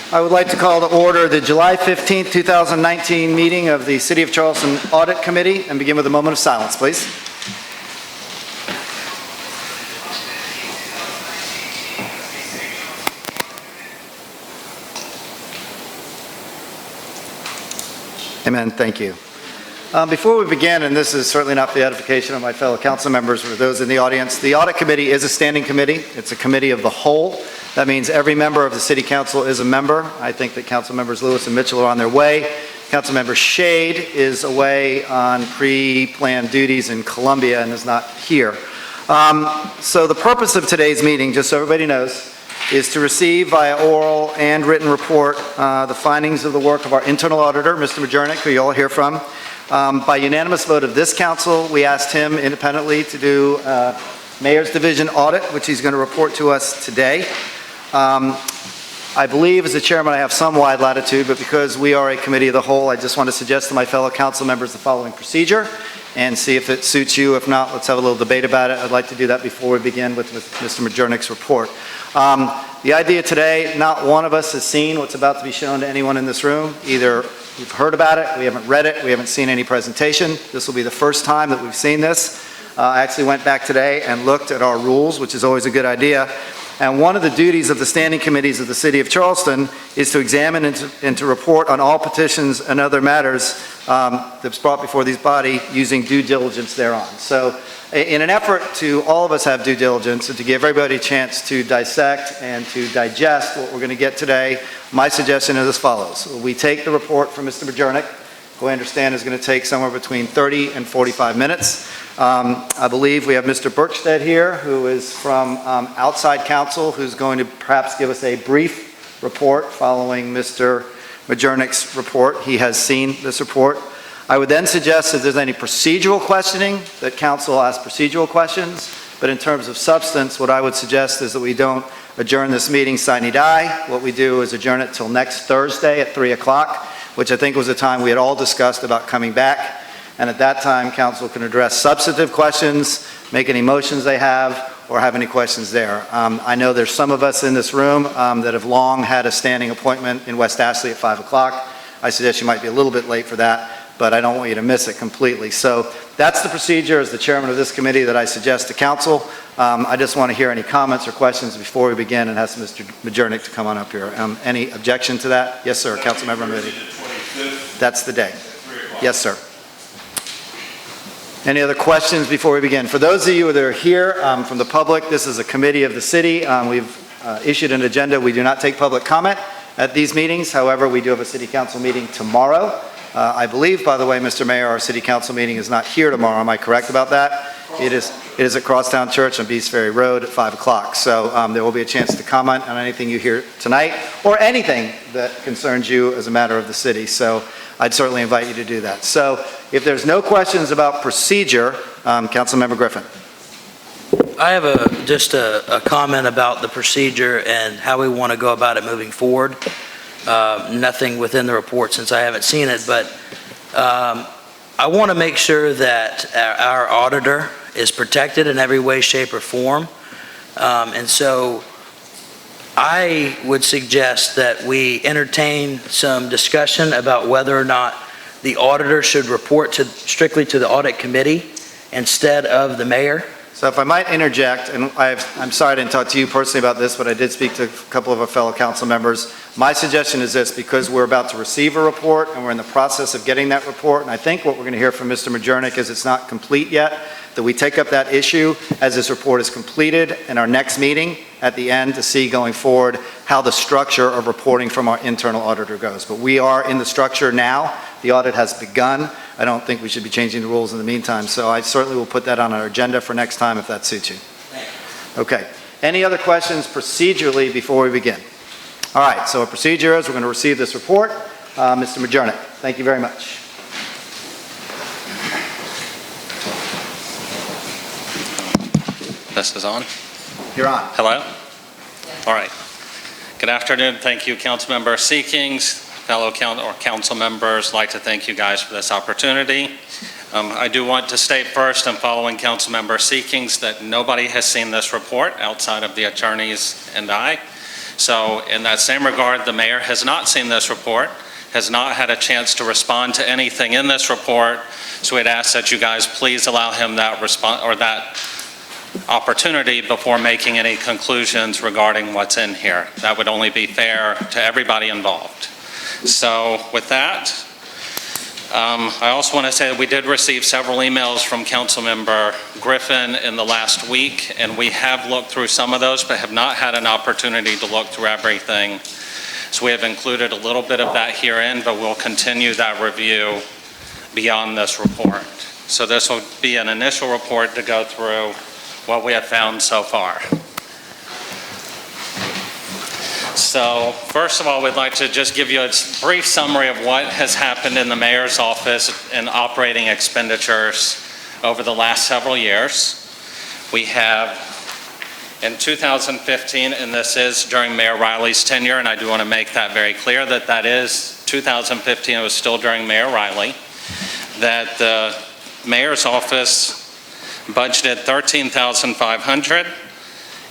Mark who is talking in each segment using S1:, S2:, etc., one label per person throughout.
S1: I would like to call to order the July 15th, 2019 meeting of the City of Charleston Audit Committee and begin with a moment of silence, please. Amen. Thank you. Before we begin, and this is certainly not for the edification of my fellow council members or those in the audience, the Audit Committee is a standing committee. It's a committee of the whole. That means every member of the City Council is a member. I think that Council Members Lewis and Mitchell are on their way. Council Member Shade is away on pre-planned duties in Columbia and is not here. So the purpose of today's meeting, just so everybody knows, is to receive via oral and written report the findings of the work of our internal auditor, Mr. Majernik, who you all hear from. By unanimous vote of this council, we asked him independently to do Mayor's Division audit, which he's going to report to us today. I believe as the chairman I have some wide latitude, but because we are a committee of the whole, I just want to suggest to my fellow council members the following procedure and see if it suits you. If not, let's have a little debate about it. I'd like to do that before we begin with Mr. Majernik's report. The idea today, not one of us has seen what's about to be shown to anyone in this room. Either we've heard about it, we haven't read it, we haven't seen any presentation. This will be the first time that we've seen this. I actually went back today and looked at our rules, which is always a good idea. And one of the duties of the standing committees of the City of Charleston is to examine and to report on all petitions and other matters that's brought before this body using due diligence thereon. So in an effort to all of us have due diligence and to give everybody a chance to dissect and to digest what we're going to get today, my suggestion is as follows. We take the report from Mr. Majernik, who I understand is going to take somewhere between 30 and 45 minutes. I believe we have Mr. Birkstead here, who is from outside counsel, who's going to perhaps give us a brief report following Mr. Majernik's report. He has seen this report. I would then suggest if there's any procedural questioning, that council ask procedural questions. But in terms of substance, what I would suggest is that we don't adjourn this meeting sine die. What we do is adjourn it till next Thursday at 3 o'clock, which I think was the time we had all discussed about coming back. And at that time, council can address substantive questions, make any motions they have, or have any questions there. I know there's some of us in this room that have long had a standing appointment in West Ashley at 5 o'clock. I suggest you might be a little bit late for that, but I don't want you to miss it completely. So that's the procedure as the chairman of this committee that I suggest to council. I just want to hear any comments or questions before we begin and ask Mr. Majernik to come on up here. Any objection to that? Yes, sir. Councilmember Moody. That's the day. Yes, sir. Any other questions before we begin? For those of you that are here from the public, this is a committee of the city. We've issued an agenda. We do not take public comment at these meetings. However, we do have a city council meeting tomorrow. I believe, by the way, Mr. Mayor, our city council meeting is not here tomorrow. Am I correct about that? It is at Crosstown Church on Beast Ferry Road at 5 o'clock. So there will be a chance to comment on anything you hear tonight or anything that concerns you as a matter of the city. So I'd certainly invite you to do that. So if there's no questions about procedure, Councilmember Griffin.
S2: I have just a comment about the procedure and how we want to go about it moving forward. Nothing within the report since I haven't seen it, but I want to make sure that our auditor is protected in every way, shape, or form. And so I would suggest that we entertain some discussion about whether or not the auditor should report strictly to the audit committee instead of the mayor.
S1: So if I might interject, and I'm sorry I didn't talk to you personally about this, but I did speak to a couple of our fellow council members. My suggestion is this, because we're about to receive a report and we're in the process of getting that report, and I think what we're going to hear from Mr. Majernik is it's not complete yet, that we take up that issue as this report is completed in our next meeting at the end to see going forward how the structure of reporting from our internal auditor goes. But we are in the structure now. The audit has begun. I don't think we should be changing the rules in the meantime, so I certainly will put that on our agenda for next time if that suits you. Okay. Any other questions procedurally before we begin? All right, so a procedure is we're going to receive this report. Mr. Majernik, thank you very much.
S3: This is on?
S1: You're on.
S3: Hello? All right. Good afternoon. Thank you, Councilmember Seekings, fellow council members. I'd like to thank you guys for this opportunity. I do want to state first, and following Councilmember Seekings, that nobody has seen this report outside of the attorneys and I. So in that same regard, the mayor has not seen this report, has not had a chance to respond to anything in this report, so we'd ask that you guys please allow him that that opportunity before making any conclusions regarding what's in here. That would only be fair to everybody involved. So with that, I also want to say that we did receive several emails from Councilmember Griffin in the last week, and we have looked through some of those, but have not had an opportunity to look through everything. So we have included a little bit of that herein, but we'll continue that review beyond this report. So this will be an initial report to go through what we have found so far. So first of all, we'd like to just give you a brief summary of what has happened in the mayor's office and operating expenditures over the last several years. We have in 2015, and this is during Mayor Riley's tenure, and I do want to make that very clear that that is 2015, it was still during Mayor Riley, that the mayor's office budgeted $13,500.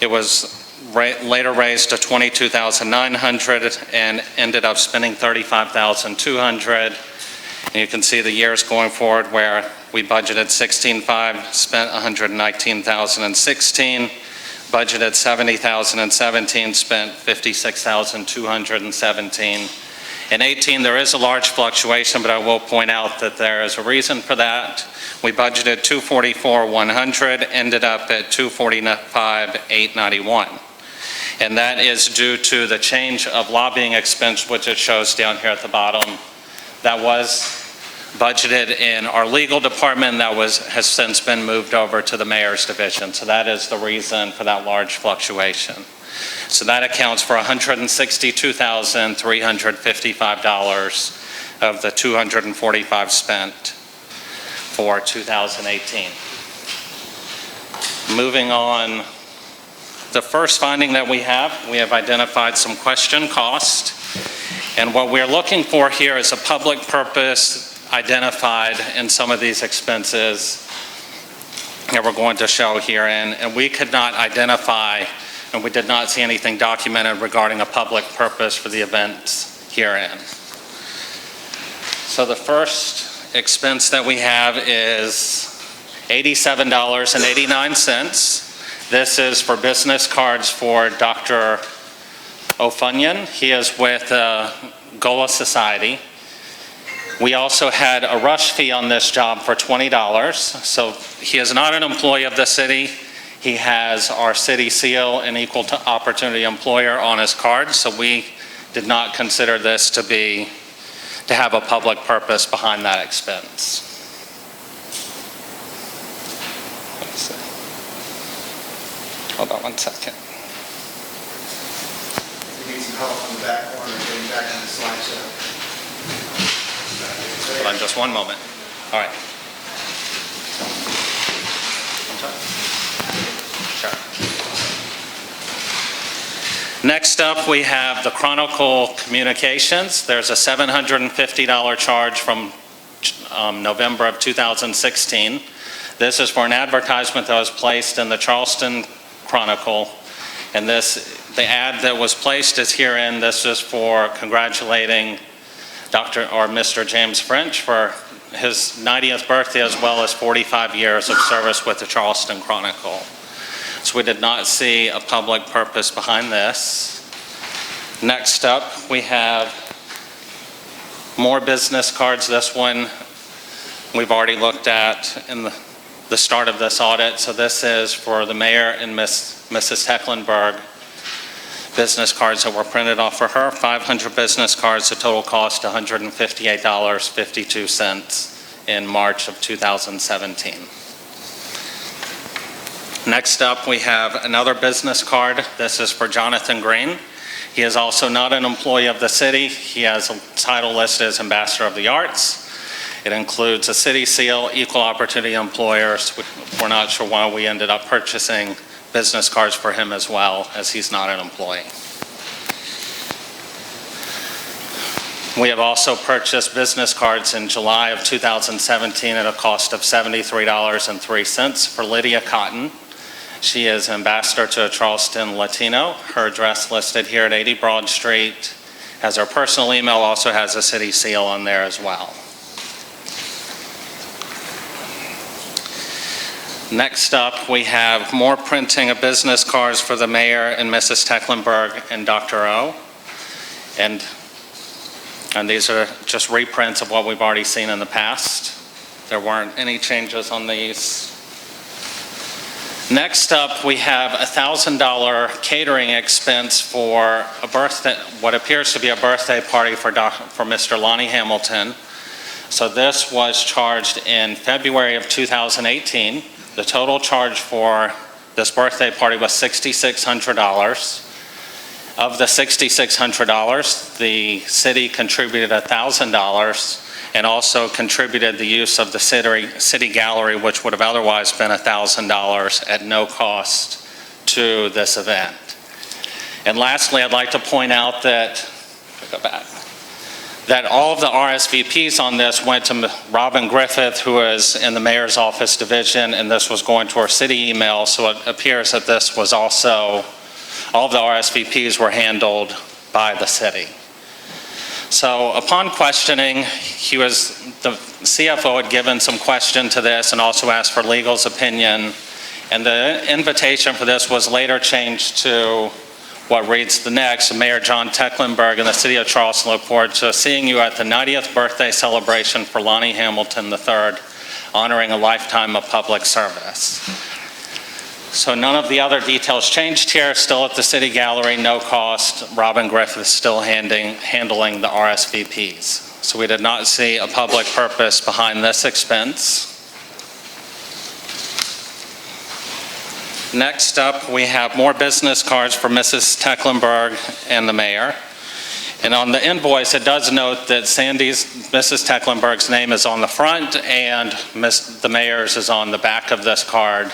S3: It was later raised to $22,900 and ended up spending $35,200. And you can see the years going forward where we budgeted $16,500, spent $119,016, budgeted $70,017, spent $56,217. In 18, there is a large fluctuation, but I will point out that there is a reason for that. We budgeted $244,100, ended up at $245,891. And that is due to the change of lobbying expense, which it shows down here at the bottom. That was budgeted in our legal department, that has since been moved over to the mayor's division. So that is the reason for that large fluctuation. So that accounts for $162,355 of the $245 spent for 2018. Moving on, the first finding that we have identified some question cost. And what we're looking for here is a public purpose identified in some of these expenses that we're going to show herein. And we could not identify, and we did not see anything documented regarding a public purpose for the events herein. So the first expense that we have is $87.89. This is for business cards for Dr. O'Funyon. He is with Gola Society. We also had a rush fee on this job for $20. So he is not an employee of the city. He has our city seal and equal opportunity employer on his card. So we did not consider this to have a public purpose behind that expense. Let's see. Hold on one second.
S1: You need some help from the back corner getting back to the slideshow.
S3: Hold on just one moment. All right. Sure. Next up, we have the Chronicle Communications. There's a $750 charge from November of 2016. This is for an advertisement that was placed in the Charleston Chronicle. And the ad that was placed is herein. This is for congratulating Mr. James French for his 90th birthday, as well as 45 years of service with the Charleston Chronicle. So we did not see a public purpose behind this. Next up, we have more business cards. This one we've already looked at in the start of this audit. So this is for the mayor and Mrs. Hecklenburg. Business cards that were printed off for her, 500 business cards, the total cost $158.52 in March of 2017. Next up, we have another business card. This is for Jonathan Green. He is also not an employee of the city. He has a title listed as Ambassador of the Arts. It includes a city seal, equal opportunity employers. We're not sure why we ended up purchasing business cards for him as well, as he's not an employee. We have also purchased business cards in July of 2017 at a cost of $73.03 for Lydia Cotton. She is ambassador to Charleston Latino. Her address listed here at 80 Broad Street. Has her personal email, also has a city seal on there as well. Next up, we have more printing of business cards for the mayor and Mrs. Tecklenburg and Dr. O. And these are just reprints of what we've already seen in the past. There weren't any changes on these. Next up, we have a $1,000 catering expense for a birthday, what appears to be a birthday party for Mr. Lonnie Hamilton. So this was charged in February of 2018. The total charge for this birthday party was $6,600. Of the $6,600, the city contributed $1,000 and also contributed the use of the city gallery, which would have otherwise been $1,000 at no cost to this event. And lastly, I'd like to point out that all of the RSVPs on this went to Robin Griffith, who is in the mayor's office division, and this was going to our city email, so it appears that this was also, all of the RSVPs were handled by the city. So upon questioning, the CFO had given some question to this and also asked for legal's opinion, and the invitation for this was later changed to what reads the next: Mayor John Tecklenburg and the City of Charleston look forward to seeing you at the 90th birthday celebration for Lonnie Hamilton III, honoring a lifetime of public service. So none of the other details changed here, still at the City Gallery, no cost. Robin Griffith still handling the RSVPs. So we did not see a public purpose behind this expense. Next up, we have more business cards for Mrs. Tecklenburg and the mayor. And on the invoice, it does note that Mrs. Tecklenburg's name is on the front and the mayor's is on the back of this card.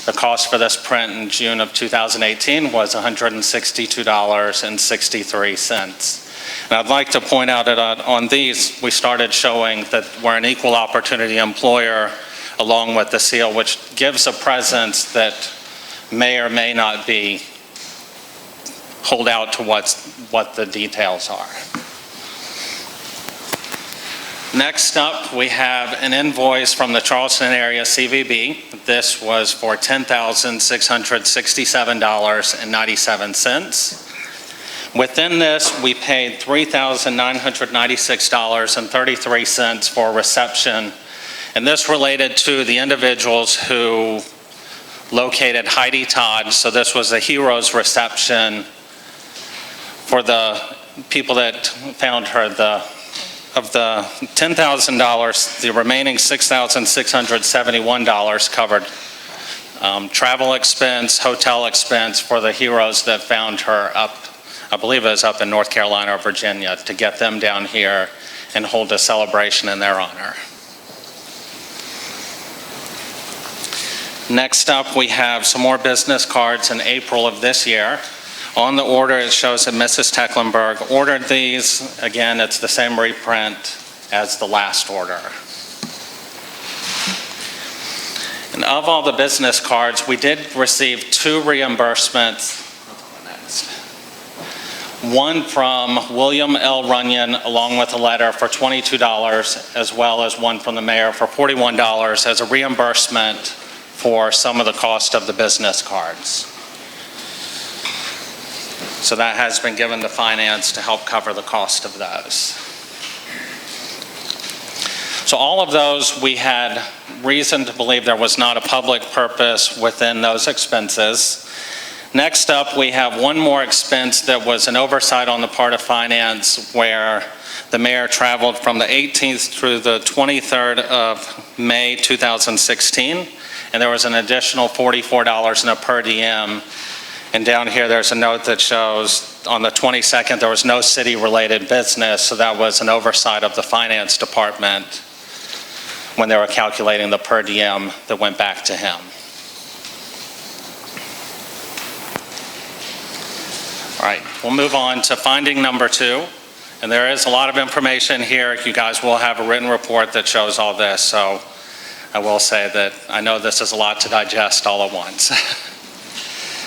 S3: The cost for this print in June of 2018 was $162.63. And I'd like to point out that on these, we started showing that we're an equal opportunity employer along with the seal, which gives a presence that may or may not be hold out to what the details are. Next up, we have an invoice from the Charleston area CVB. This was for $10,667.97. Within this, we paid $3,996.33 for reception, and this related to the individuals who located Heidi Todd. So this was a hero's reception for the people that found her. Of the $10,000, the remaining $6,671 covered travel expense, hotel expense for the heroes that found her up, I believe it was up in North Carolina or Virginia, to get them down here and hold a celebration in their honor. Next up, we have some more business cards in April of this year. On the order, it shows that Mrs. Tecklenburg ordered these. Again, it's the same reprint as the last order. And of all the business cards, we did receive 2 reimbursements. One from William L. Runyon, along with a letter for $22, as well as one from the mayor for $41 as a reimbursement for some of the cost of the business cards. So that has been given to finance to help cover the cost of those. So all of those, we had reason to believe there was not a public purpose within those expenses. Next up, we have one more expense that was an oversight on the part of finance, where the mayor traveled from the 18th through the 23rd of May 2016, and there was an additional $44 in a per diem. And down here, there's a note that shows on the 22nd, there was no city-related business, so that was an oversight of the finance department when they were calculating the per diem that went back to him. All right, we'll move on to finding number 2. And there is a lot of information here. You guys will have a written report that shows all this, so I will say that I know this is a lot to digest all at once.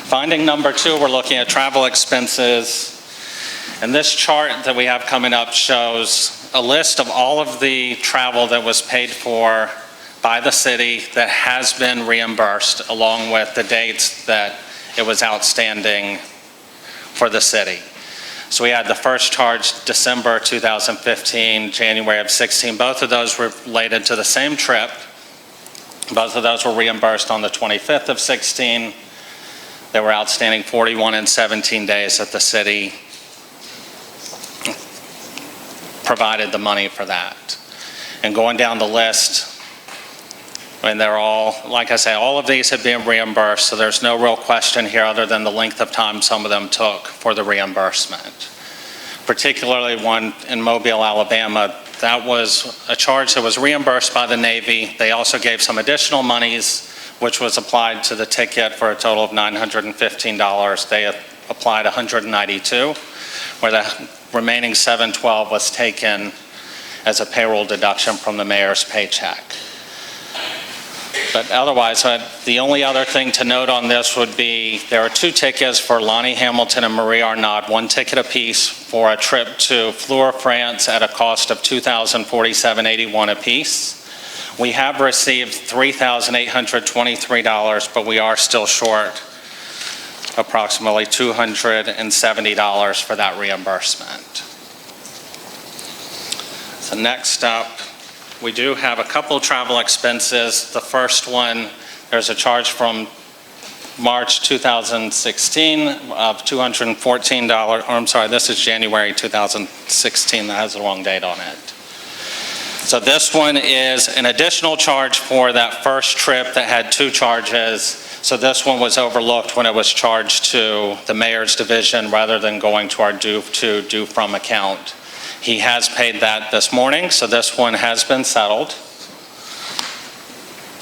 S3: Finding number 2, we're looking at travel expenses. And this chart that we have coming up shows a list of all of the travel that was paid for by the city that has been reimbursed, along with the dates that it was outstanding for the city. So we had the first charge December 2015, January of 16. Both of those were related to the same trip. Both of those were reimbursed on the 25th of 16. They were outstanding 41 and 17 days that the city provided the money for that. And going down the list, and they're all, like I say, all of these have been reimbursed, so there's no real question here other than the length of time some of them took for the reimbursement. Particularly one in Mobile, Alabama, that was a charge that was reimbursed by the Navy. They also gave some additional monies, which was applied to the ticket for a total of $915. They applied $192, where the remaining $712 was taken as a payroll deduction from the mayor's paycheck. But otherwise, the only other thing to note on this would be there are 2 tickets for Lonnie Hamilton and Marie Arnaud, 1 ticket apiece for a trip to Fleur, France at a cost of $2,047.81 apiece. We have received $3,823, but we are still short approximately $270 for that reimbursement. So next up, we do have a couple travel expenses. The first one, there's a charge from March 2016 of $214, or I'm sorry, this is January 2016, that has the wrong date on it. So this one is an additional charge for that first trip that had 2 charges. So this one was overlooked when it was charged to the mayor's division rather than going to our due from account. He has paid that this morning, so this one has been settled.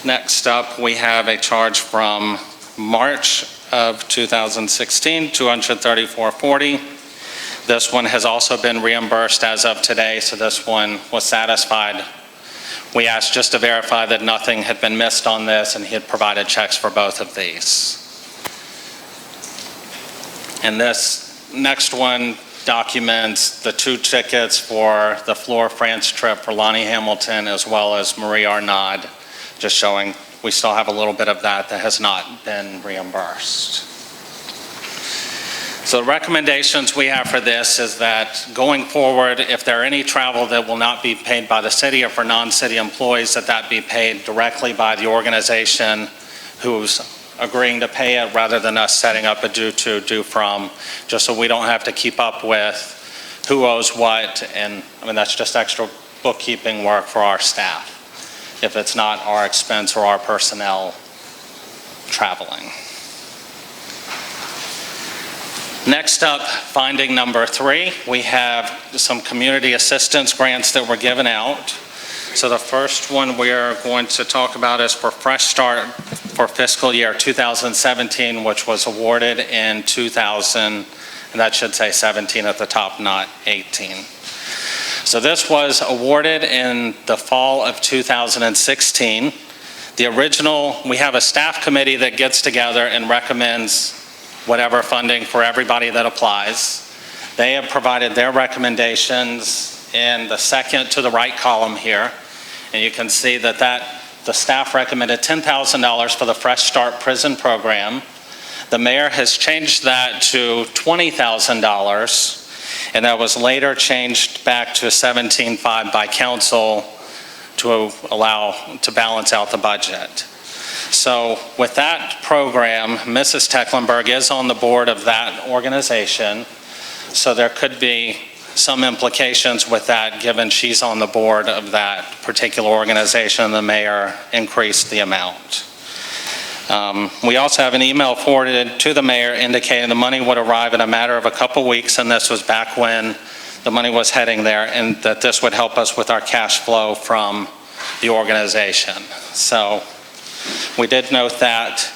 S3: Next up, we have a charge from March of 2016, $234.40. This one has also been reimbursed as of today, so this one was satisfied. We asked just to verify that nothing had been missed on this, and he had provided checks for both of these. And this next one documents the 2 tickets for the Fleur, France trip for Lonnie Hamilton as well as Marie Arnaud, just showing we still have a little bit of that has not been reimbursed. So the recommendations we have for this is that going forward, if there are any travel that will not be paid by the city or for non-city employees, that be paid directly by the organization who's agreeing to pay it rather than us setting up a due to, due from, just so we don't have to keep up with who owes what. And I mean, that's just extra bookkeeping work for our staff if it's not our expense or our personnel traveling. Next up, finding number 3, we have some community assistance grants that were given out. So the first one we're going to talk about is for Fresh Start for fiscal year 2017, which was awarded in 2000, and that should say 17 at the top, not 18. So this was awarded in the fall of 2016. The original, we have a staff committee that gets together and recommends whatever funding for everybody that applies. They have provided their recommendations in the second to the right column here. And you can see that the staff recommended $10,000 for the Fresh Start prison program. The mayor has changed that to $20,000, and that was later changed back to $17,500 by council to balance out the budget. So with that program, Mrs. Tecklenburg is on the board of that organization, so there could be some implications with that given she's on the board of that particular organization and the mayor increased the amount. We also have an email forwarded to the mayor indicating the money would arrive in a matter of a couple weeks, and this was back when the money was heading there, and that this would help us with our cash flow from the organization. So we did note that.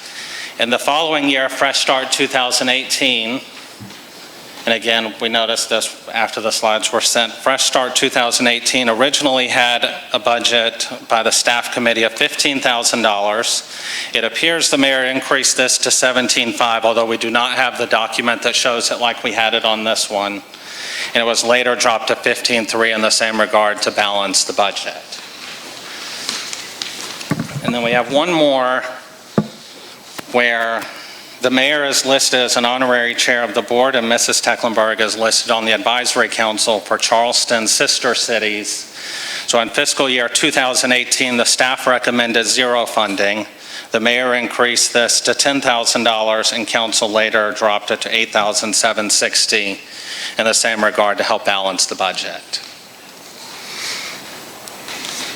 S3: In the following year, Fresh Start 2018, And again, we noticed this after the slides were sent. Fresh Start 2018 originally had a budget by the staff committee of $15,000. It appears the mayor increased this to $17,500, although we do not have the document that shows it like we had it on this one. And it was later dropped to $15,300 in the same regard to balance the budget. And then we have one more where the mayor is listed as an honorary chair of the board, and Mrs. Tecklenburg is listed on the advisory council for Charleston sister cities. So in fiscal year 2018, the staff recommended zero funding. The mayor increased this to $10,000, and council later dropped it to $8,760 in the same regard to help balance the budget.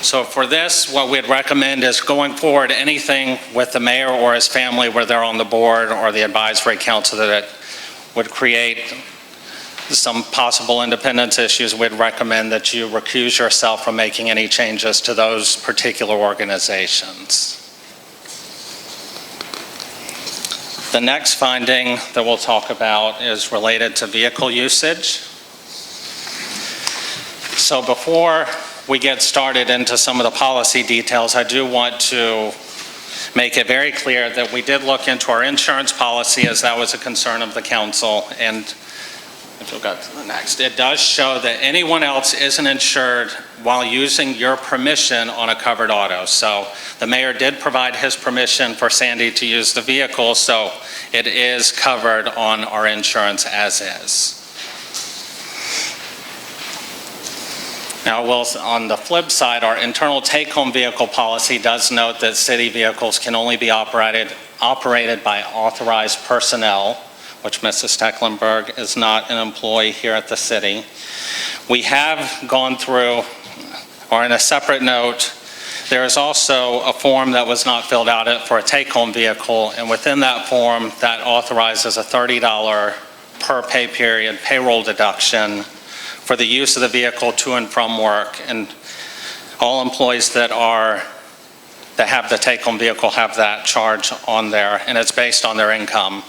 S3: So for this, what we'd recommend is going forward, anything with the mayor or his family where they're on the board or the advisory council that would create some possible independence issues, we'd recommend that you recuse yourself from making any changes to those particular organizations. The next finding that we'll talk about is related to vehicle usage. So before we get started into some of the policy details, I do want to make it very clear that we did look into our insurance policy, as that was a concern of the council. And if you'll go to the next, it does show that anyone else isn't insured while using your permission on a covered auto. So the mayor did provide his permission for Sandy to use the vehicle, so it is covered on our insurance as is. Now, on the flip side, our internal take-home vehicle policy does note that city vehicles can only be operated by authorized personnel, which Mrs. Tecklenburg is not an employee here at the city. We have gone through, or in a separate note, there is also a form that was not filled out for a take-home vehicle, and within that form, that authorizes a $30 per pay period payroll deduction for the use of the vehicle to and from work. And all employees that have the take-home vehicle have that charge on there, and it's based on their income.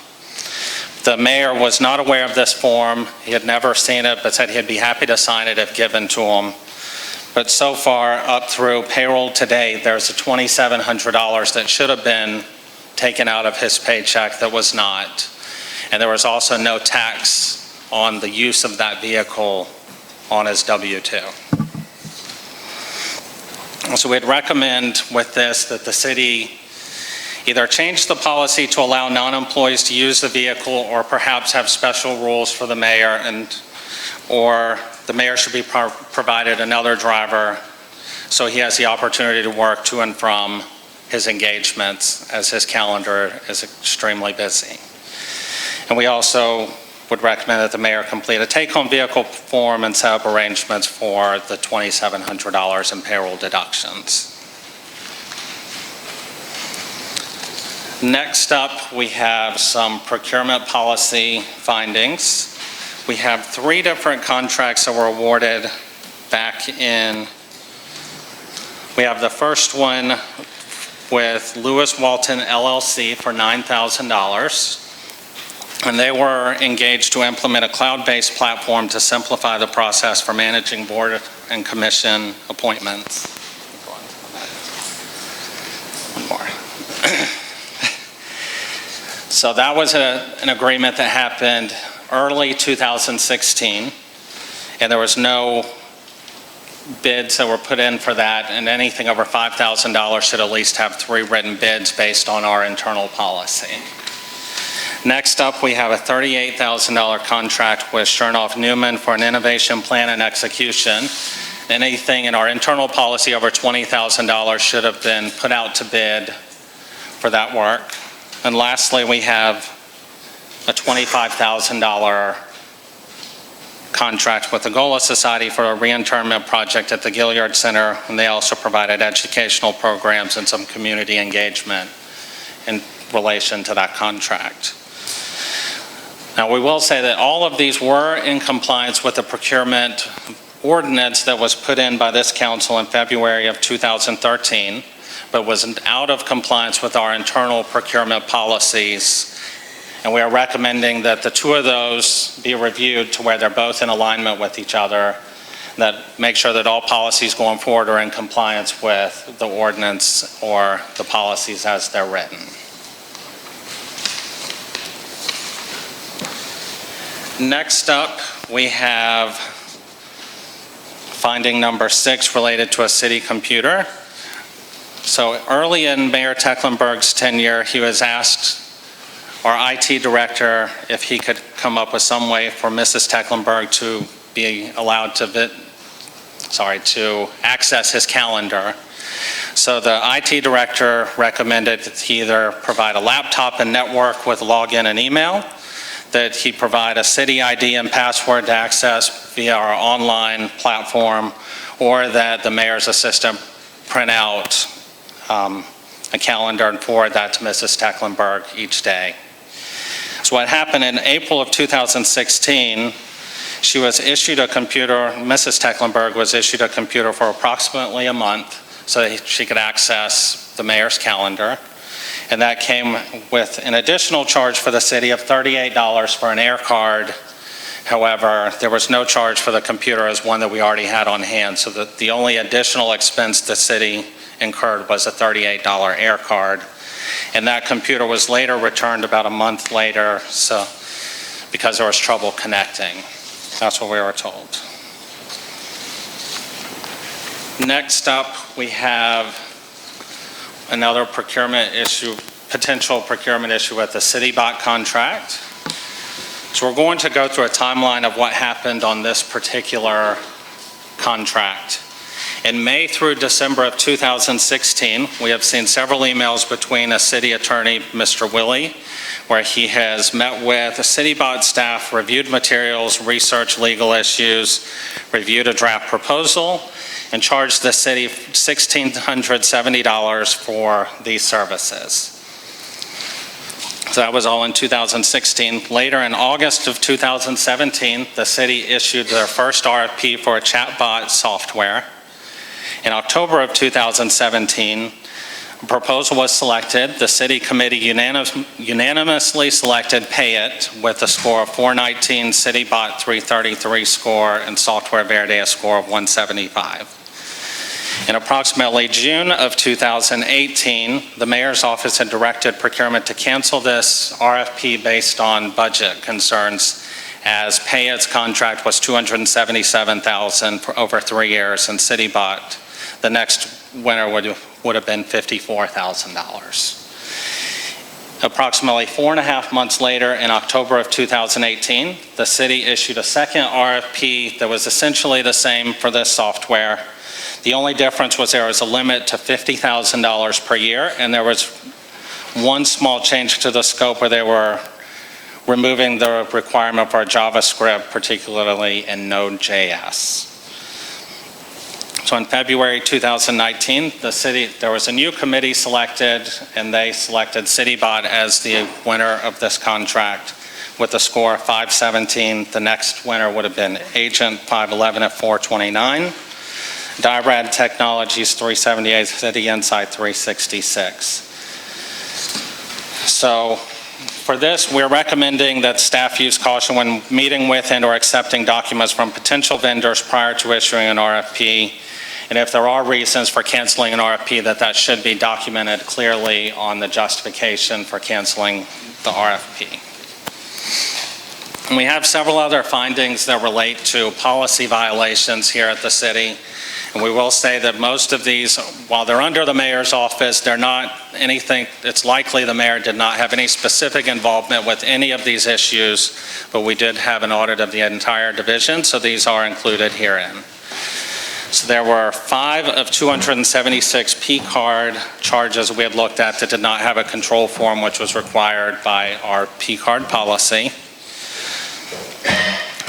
S3: The mayor was not aware of this form. He had never seen it, but said he'd be happy to sign it if given to him. But so far, up through payroll today, there's a $2,700 that should have been taken out of his paycheck that was not. And there was also no tax on the use of that vehicle on his W-2. So we'd recommend with this that the city either change the policy to allow non-employees to use the vehicle, or perhaps have special rules for the mayor, or the mayor should be provided another driver so he has the opportunity to work to and from his engagements, as his calendar is extremely busy. And we also would recommend that the mayor complete a take-home vehicle form and set up arrangements for the $2,700 in payroll deductions. Next up, we have some procurement policy findings. We have 3 different contracts that were awarded back in. We have the first one with Lewis Walton LLC for $9,000. And they were engaged to implement a cloud-based platform to simplify the process for managing board and commission appointments. One more. So that was an agreement that happened early 2016, and there was no bids that were put in for that, and anything over $5,000 should at least have 3 written bids based on our internal policy. Next up, we have a $38,000 contract with Chernoff Newman for an innovation plan and execution. Anything in our internal policy over $20,000 should have been put out to bid for that work. And lastly, we have a $25,000 contract with the Gola Society for a reinterment project at the Gilliard Center, and they also provided educational programs and some community engagement in relation to that contract. Now, we will say that all of these were in compliance with the procurement ordinance that was put in by this council in February of 2013, but was out of compliance with our internal procurement policies And we are recommending that the two of those be reviewed to where they're both in alignment with each other, that make sure that all policies going forward are in compliance with the ordinance or the policies as they're written. Next up, we have finding number 6 related to a city computer. So early in Mayor Tecklenburg's tenure, he was asked, our IT director, if he could come up with some way for Mrs. Tecklenburg to be allowed to access his calendar. So the IT director recommended that he either provide a laptop and network with login and email, that he provide a city ID and password to access via our online platform, or that the mayor's assistant print out a calendar and forward that to Mrs. Tecklenburg each day. So what happened in April of 2016, she was issued a computer, Mrs. Tecklenburg was issued a computer for approximately a month so that she could access the mayor's calendar. And that came with an additional charge for the city of $38 for an air card. However, there was no charge for the computer as one that we already had on hand, so that the only additional expense the city incurred was a $38 air card. And that computer was later returned about a month later, so because there was trouble connecting. That's what we were told. Next up, we have another procurement issue, potential procurement issue with the CityBot contract. So we're going to go through a timeline of what happened on this particular contract. In May through December of 2016, we have seen several emails between a city attorney, Mr. Willie, where he has met with the CityBot staff, reviewed materials, researched legal issues, reviewed a draft proposal, and charged the city $1,670 for these services. So that was all in 2016. Later in August of 2017, the city issued their first RFP for a chatbot software. In October of 2017, a proposal was selected. The city committee unanimously selected Payit with a score of 419, CityBot 333 score, and Software Verde a score of 175. In approximately June of 2018, the mayor's office had directed procurement to cancel this RFP based on budget concerns, as Payit's contract was $277,000 for over 3 years, and CityBot, the next winner, would have been $54,000. Approximately 4.5 months later, in October of 2018, the city issued a second RFP that was essentially the same for this software. The only difference was there was a limit to $50,000 per year, and there was one small change to the scope where they were removing the requirement for JavaScript, particularly in Node.js. So in February 2019, there was a new committee selected, and they selected CityBot as the winner of this contract with a score of 517. The next winner would have been Agent 511 at 429. Dyrad Technologies 378, City Insight 366. So for this, we're recommending that staff use caution when meeting with and or accepting documents from potential vendors prior to issuing an RFP. And if there are reasons for canceling an RFP, that should be documented clearly on the justification for canceling the RFP. And we have several other findings that relate to policy violations here at the city. And we will say that most of these, while they're under the mayor's office, they're not anything, it's likely the mayor did not have any specific involvement with any of these issues, but we did have an audit of the entire division, so these are included herein. So there were 5 of 276 P-card charges we had looked at that did not have a control form, which was required by our P-card policy.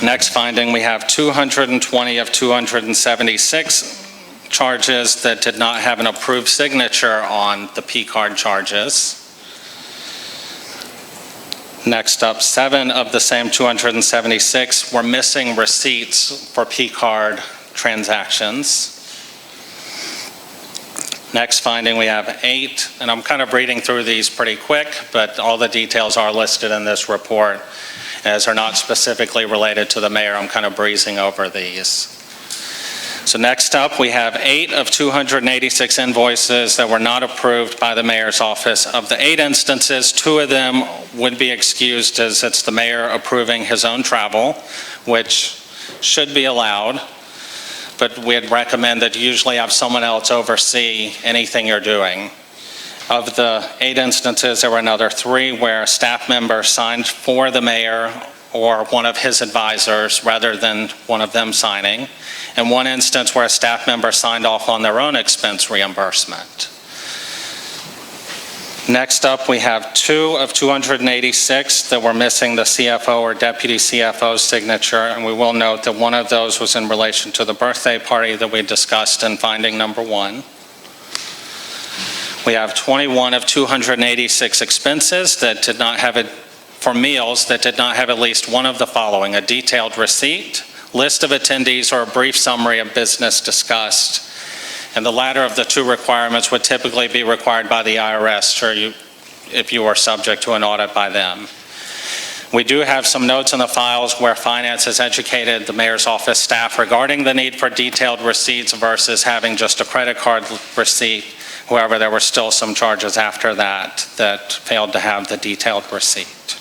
S3: Next finding, we have 220 of 276 charges that did not have an approved signature on the P-card charges. Next up, 7 of the same 276 were missing receipts for P-card transactions. Next finding, we have 8, and I'm kind of reading through these pretty quick, but all the details are listed in this report. As are not specifically related to the mayor, I'm kind of breezing over these. So next up, we have 8 of 286 invoices that were not approved by the mayor's office. Of the 8 instances, 2 of them would be excused as it's the mayor approving his own travel, which should be allowed, but we'd recommend that you usually have someone else oversee anything you're doing. Of the 8 instances, there were another 3 where a staff member signed for the mayor or one of his advisors rather than one of them signing, and 1 instance where a staff member signed off on their own expense reimbursement. Next up, we have 2 of 286 that were missing the CFO or deputy CFO's signature, and we will note that 1 of those was in relation to the birthday party that we discussed in finding number 1. We have 21 of 286 expenses that did not have for meals that did not have at least one of the following: a detailed receipt, list of attendees, or a brief summary of business discussed. And the latter of the 2 requirements would typically be required by the IRS if you are subject to an audit by them. We do have some notes in the files where finance has educated the mayor's office staff regarding the need for detailed receipts versus having just a credit card receipt. However, there were still some charges after that failed to have the detailed receipt.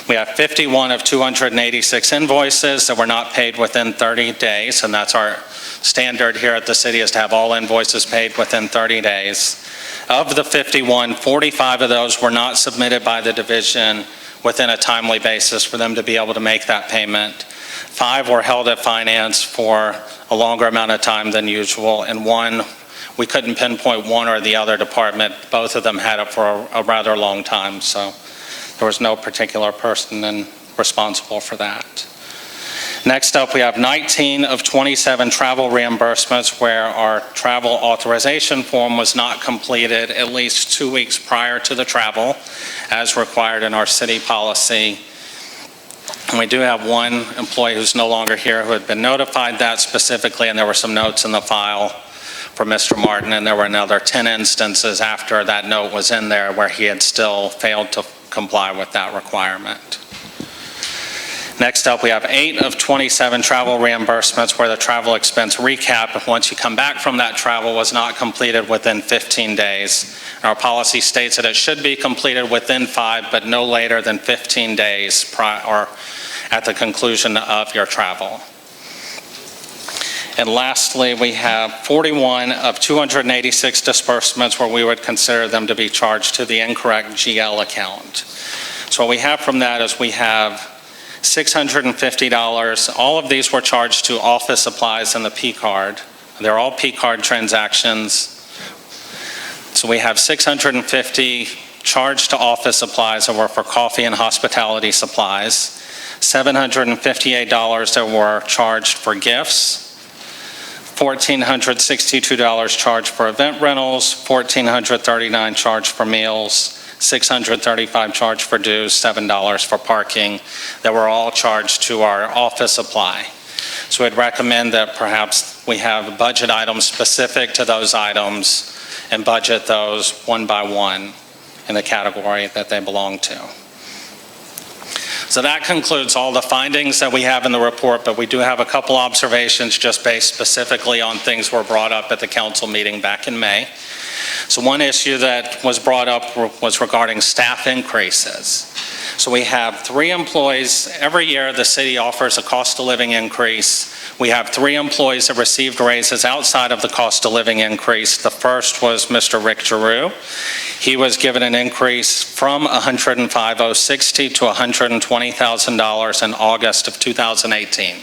S3: We have 51 of 286 invoices that were not paid within 30 days, and that's our standard here at the city, is to have all invoices paid within 30 days. Of the 51, 45 of those were not submitted by the division within a timely basis for them to be able to make that payment. 5 were held at finance for a longer amount of time than usual, and 1, we couldn't pinpoint one or the other department. Both of them had it for a rather long time, so there was no particular person responsible for that. Next up, we have 19 of 27 travel reimbursements where our travel authorization form was not completed at least 2 weeks prior to the travel, as required in our city policy. And we do have 1 employee who's no longer here who had been notified that specifically, and there were some notes in the file for Mr. Martin, and there were another 10 instances after that note was in there where he had still failed to comply with that requirement. Next up, we have 8 of 27 travel reimbursements where the travel expense recap, once you come back from that travel, was not completed within 15 days. Our policy states that it should be completed within 5, but no later than 15 days or at the conclusion of your travel. And lastly, we have 41 of 286 disbursements where we would consider them to be charged to the incorrect GL account. So what we have from that is we have $650. All of these were charged to office supplies and the P card. They're all P card transactions. So we have $650 charged to office supplies that were for coffee and hospitality supplies, $758 that were charged for gifts, $1,462 charged for event rentals, $1,439 charged for meals, $635 charged for dues, $7 for parking, that were all charged to our office supply. So we'd recommend that perhaps we have budget items specific to those items and budget those one by one in the category that they belong to. So that concludes all the findings that we have in the report, but we do have a couple observations just based specifically on things that were brought up at the council meeting back in May. So one issue that was brought up was regarding staff increases. So we have 3 employees. Every year the city offers a cost of living increase. We have 3 employees that received raises outside of the cost of living increase. The first was Mr. Rick Giroux. He was given an increase from $105,060 to $120,000 in August of 2018.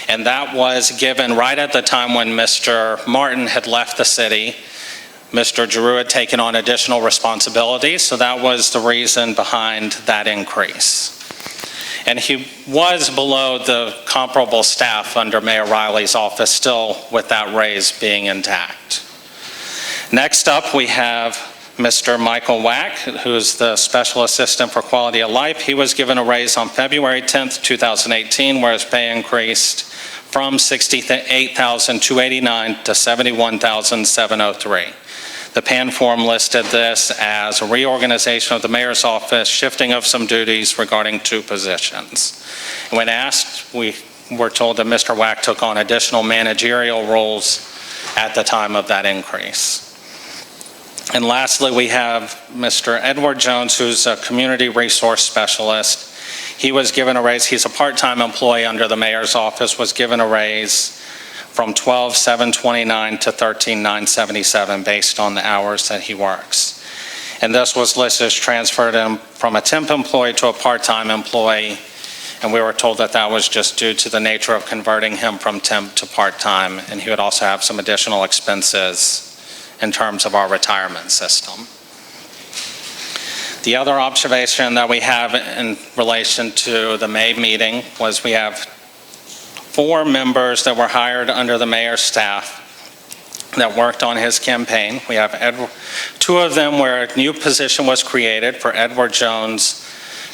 S3: And that was given right at the time when Mr. Martin had left the city. Mr. Giroux had taken on additional responsibilities, so that was the reason behind that increase. And he was below the comparable staff under Mayor Riley's office, still with that raise being intact. Next up, we have Mr. Michael Wack, who's the Special Assistant for Quality of Life. He was given a raise on February 10th, 2018, where his pay increased from $68,289 to $71,703. The PAN form listed this as a reorganization of the mayor's office, shifting of some duties regarding 2 positions. When asked, we were told that Mr. Wack took on additional managerial roles at the time of that increase. And lastly, we have Mr. Edward Jones, who's a community resource specialist. He was given a raise. He's a part-time employee under the mayor's office, was given a raise from $12,729 to $13,977 based on the hours that he works. And this was listed as transferred him from a temp employee to a part-time employee, and we were told that that was just due to the nature of converting him from temp to part-time, and he would also have some additional expenses in terms of our retirement system. The other observation that we have in relation to the May meeting was we have 4 members that were hired under the mayor's staff that worked on his campaign. We have 2 of them where a new position was created for Edward Jones,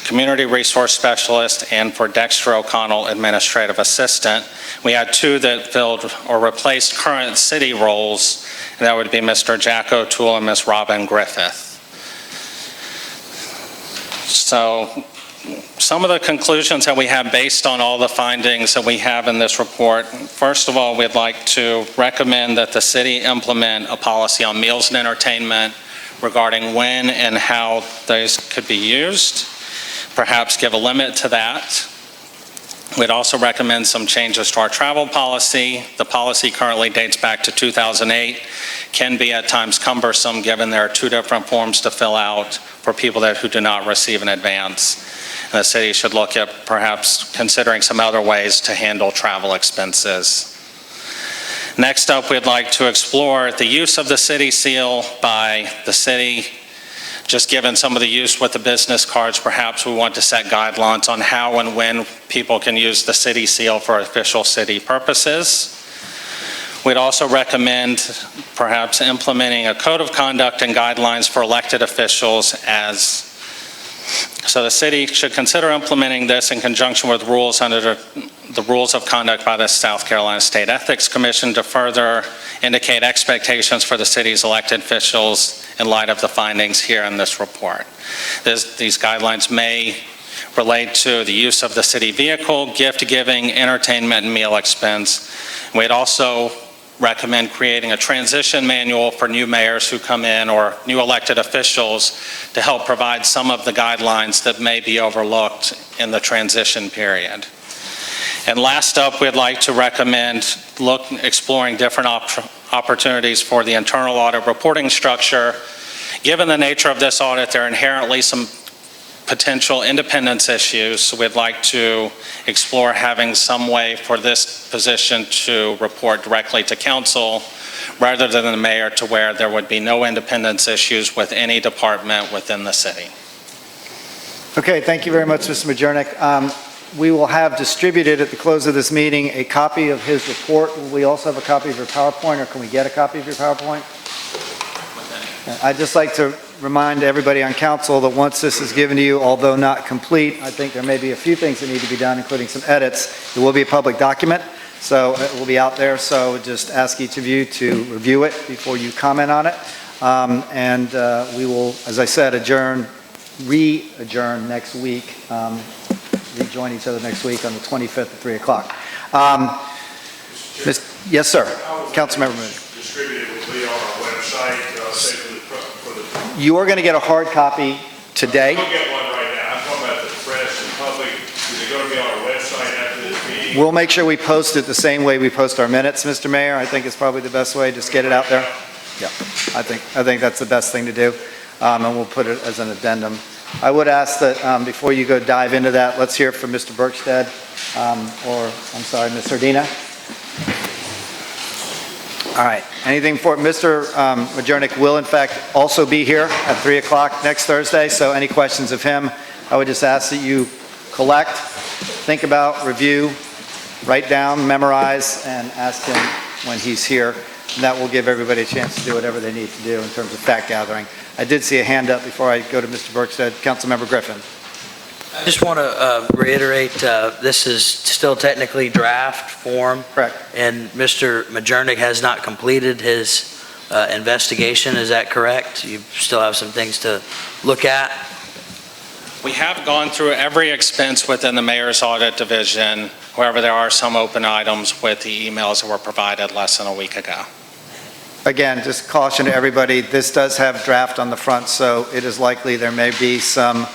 S3: Community Resource Specialist, and for Dexter O'Connell, Administrative Assistant. We had 2 that filled or replaced current city roles, and that would be Mr. Jack O'Toole and Ms. Robin Griffith. So some of the conclusions that we have based on all the findings that we have in this report, first of all, we'd like to recommend that the city implement a policy on meals and entertainment regarding when and how those could be used, perhaps give a limit to that. We'd also recommend some changes to our travel policy. The policy currently dates back to 2008, can be at times cumbersome given there are 2 different forms to fill out for people who do not receive an advance. And the city should look at perhaps considering some other ways to handle travel expenses. Next up, we'd like to explore the use of the city seal by the city. Just given some of the use with the business cards, perhaps we want to set guidelines on how and when people can use the city seal for official city purposes. We'd also recommend perhaps implementing a code of conduct and guidelines for elected officials so the city should consider implementing this in conjunction with rules under the rules of conduct by the South Carolina State Ethics Commission to further indicate expectations for the city's elected officials in light of the findings here in this report. These guidelines may relate to the use of the city vehicle, gift giving, entertainment, and meal expense. We'd also recommend creating a transition manual for new mayors who come in or new elected officials to help provide some of the guidelines that may be overlooked in the transition period. And last up, we'd like to recommend exploring different opportunities for the internal audit reporting structure. Given the nature of this audit, there are inherently some potential independence issues, so we'd like to explore having some way for this position to report directly to council rather than the mayor, to where there would be no independence issues with any department within the city.
S1: Okay, thank you very much, Mr. Majernik. We will have distributed at the close of this meeting a copy of his report. Will we also have a copy of your PowerPoint, or can we get a copy of your PowerPoint? I'd just like to remind everybody on council that once this is given to you, although not complete, I think there may be a few things that need to be done, including some edits. It will be a public document, so it will be out there. So just ask each of you to review it before you comment on it. We will, as I said, re-adjourn next week, rejoin each other next week on the 25th at 3 o'clock. Yes, sir. Councilmember Moody.
S4: Distributed will be on our website, say for the
S1: You are going to get a hard copy today.
S4: We'll get one right now. I'm talking about the press and public. Is it going to be on our website after this meeting?
S1: We'll make sure we post it the same way we post our minutes, Mr. Mayor. I think it's probably the best way. Just get it out there. Yeah, I think that's the best thing to do, and we'll put it as an addendum. I would ask that before you go dive into that, let's hear from Mr. Berkstead, Ms. Sardina. All right. Anything for Mr. Majernik will, in fact, also be here at 3 o'clock next Thursday. So any questions of him, I would just ask that you collect, think about, review, write down, memorize, and ask him when he's here. And that will give everybody a chance to do whatever they need to do in terms of fact gathering. I did see a hand up before I go to Mr. Berkstead. Councilmember Griffin.
S2: I just want to reiterate, this is still technically draft form,
S1: Correct.
S2: and Mr. Majernik has not completed his investigation, is that correct? You still have some things to look at?
S3: We have gone through every expense within the mayor's audit division. However, there are some open items with the emails that were provided less than a week ago.
S1: Again, just caution to everybody, this does have draft on the front, so it is likely there may be some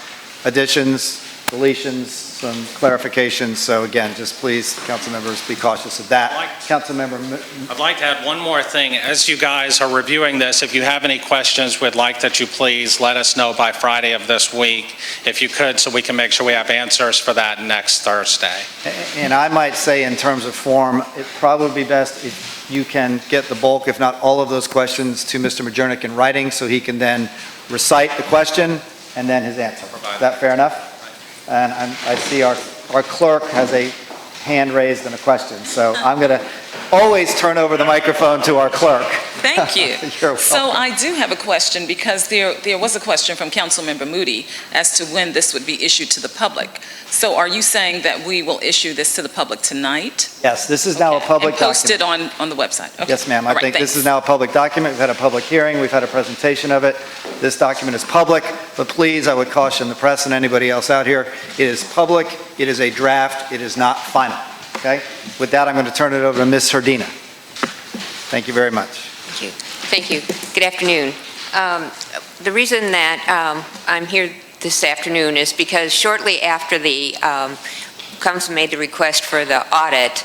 S1: additions, deletions, some clarifications. So again, just please, council members, be cautious of that.
S3: I'd like to add one more thing. As you guys are reviewing this, if you have any questions, we'd like that you please let us know by Friday of this week, if you could, so we can make sure we have answers for that next Thursday.
S1: And I might say in terms of form, it'd probably be best if you can get the bulk, if not all of those questions to Mr. Majernik in writing, so he can then recite the question and then his answer. Is that fair enough? And I see our clerk has a hand raised and a question, so I'm going to always turn over the microphone to our clerk.
S5: Thank you.
S1: You're welcome.
S5: So I do have a question, because there was a question from Councilmember Moody as to when this would be issued to the public. So are you saying that we will issue this to the public tonight?
S1: Yes, this is now a
S5: Okay.
S1: public
S5: And post it
S1: document.
S5: on the website? Okay.
S1: Yes, ma'am. I
S5: All right,
S1: think this
S5: thanks.
S1: is now a public document. We've had a public hearing. We've had a presentation of it. This document is public, but please, I would caution the press and anybody else out here, it is public, it is a draft, it is not final, okay? With that, I'm going to turn it over to Ms. Sardina. Thank you very much.
S6: Thank you. Good afternoon. The reason that I'm here this afternoon is because shortly after the council made the request for the audit,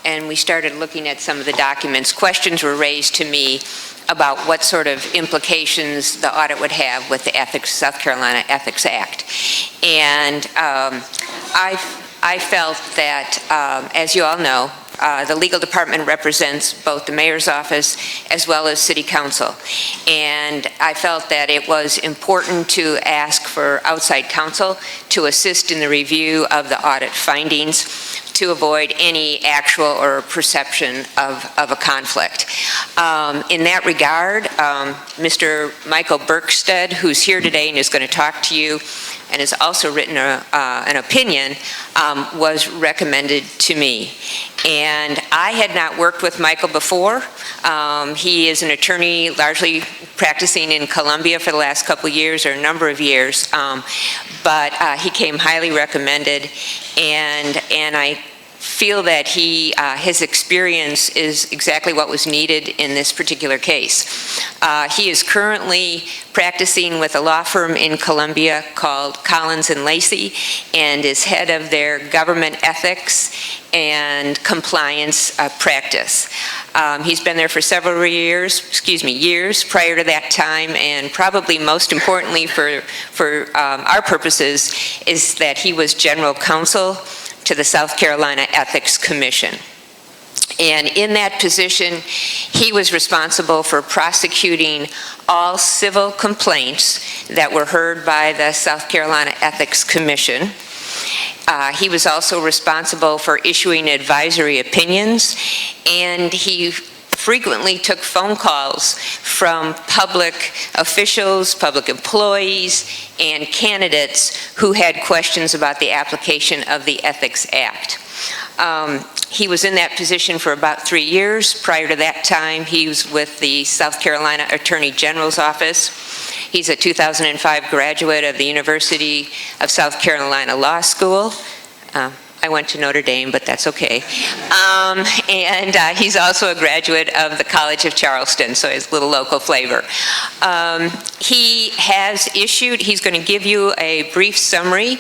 S6: and we started looking at some of the documents, questions were raised to me about what sort of implications the audit would have with the South Carolina Ethics Act. And I felt that, as you all know, the legal department represents both the mayor's office as well as city council. And I felt that it was important to ask for outside counsel to assist in the review of the audit findings to avoid any actual or perception of a conflict. In that regard, Mr. Michael Berkstead, who's here today and is going to talk to you, and has also written an opinion, was recommended to me. And I had not worked with Michael before. He is an attorney largely practicing in Columbia for the last couple of years, or a number of years, but he came highly recommended, and I feel that his experience is exactly what was needed in this particular case. He is currently practicing with a law firm in Columbia called Collins and Lacey, and is head of their government ethics and compliance practice. He's been there for several years prior to that time, and probably most importantly for our purposes is that he was general counsel to the South Carolina Ethics Commission. And in that position, he was responsible for prosecuting all civil complaints that were heard by the South Carolina Ethics Commission. He was also responsible for issuing advisory opinions, and he frequently took phone calls from public officials, public employees, and candidates who had questions about the application of the Ethics Act. He was in that position for about 3 years. Prior to that time, he was with the South Carolina Attorney General's Office. He's a 2005 graduate of the University of South Carolina Law School. I went to Notre Dame, but that's okay. And he's also a graduate of the College of Charleston, so it's a little local flavor. He's going to give you a brief summary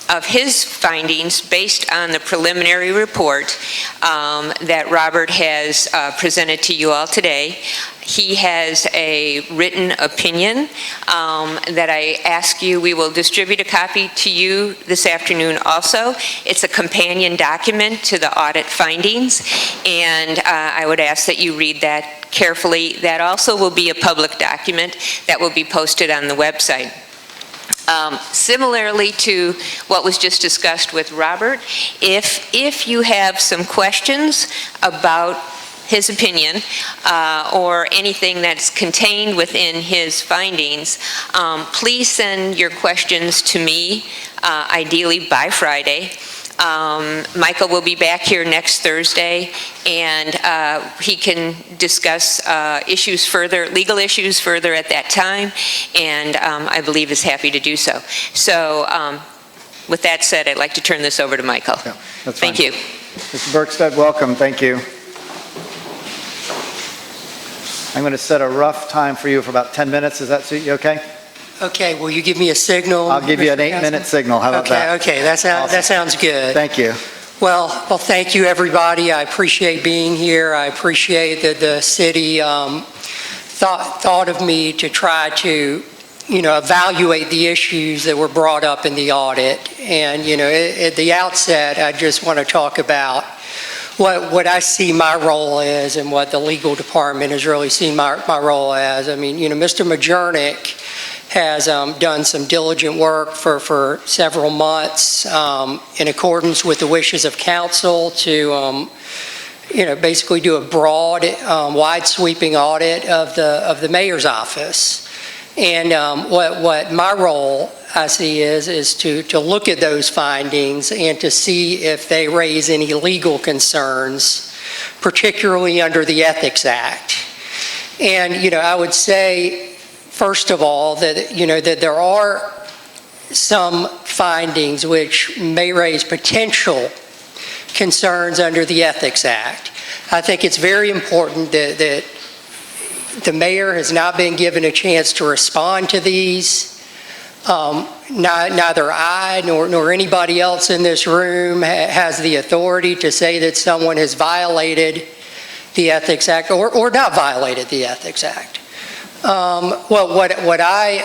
S6: of his findings based on the preliminary report that Robert has presented to you all today. He has a written opinion that I ask you, we will distribute a copy to you this afternoon also. It's a companion document to the audit findings, and I would ask that you read that carefully. That also will be a public document that will be posted on the website. Similarly to what was just discussed with Robert, if you have some questions about his opinion or anything that's contained within his findings, please send your questions to me, ideally by Friday. Michael will be back here next Thursday, and he can discuss issues further, legal issues further at that time, and I believe is happy to do so. So with that said, I'd like to turn this over to Michael.
S1: Yeah, that's
S6: Thank
S1: fine.
S6: you.
S1: Mr. Berkstead, welcome. Thank you. I'm going to set a rough time for you for about 10 minutes. Does that suit you okay?
S7: Okay, will you give me a signal?
S1: I'll give you an
S7: Mr.
S1: 8-minute
S7: Councilman?
S1: signal. How about that?
S7: Okay, that sounds good.
S1: Thank you.
S7: Well, thank you, everybody. I appreciate being here. I appreciate that the city thought of me to try to, evaluate the issues that were brought up in the audit. And, at the outset, I just want to talk about what I see my role is and what the legal department has really seen my role as. I mean, Mr. Majernik has done some diligent work for several months in accordance with the wishes of council to, basically do a broad, wide sweeping audit of the mayor's office. And what my role I see is to look at those findings and to see if they raise any legal concerns, particularly under the Ethics Act. And, I would say, first of all, that, that there are some findings which may raise potential concerns under the Ethics Act. I think it's very important that the mayor has not been given a chance to respond to these. Neither I nor anybody else in this room has the authority to say that someone has violated the Ethics Act or not violated the Ethics Act. What I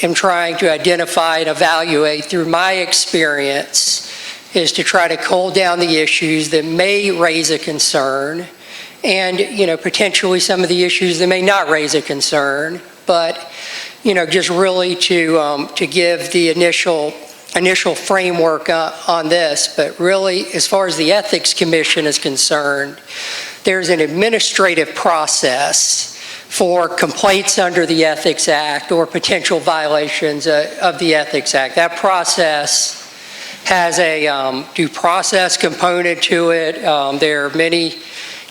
S7: am trying to identify and evaluate through my experience is to try to cull down the issues that may raise a concern and, potentially some of the issues that may not raise a concern, but, just really to give the initial framework on this. But really, as far as the Ethics Commission is concerned, there's an administrative process for complaints under the Ethics Act or potential violations of the Ethics Act. That process has a due process component to it. There are many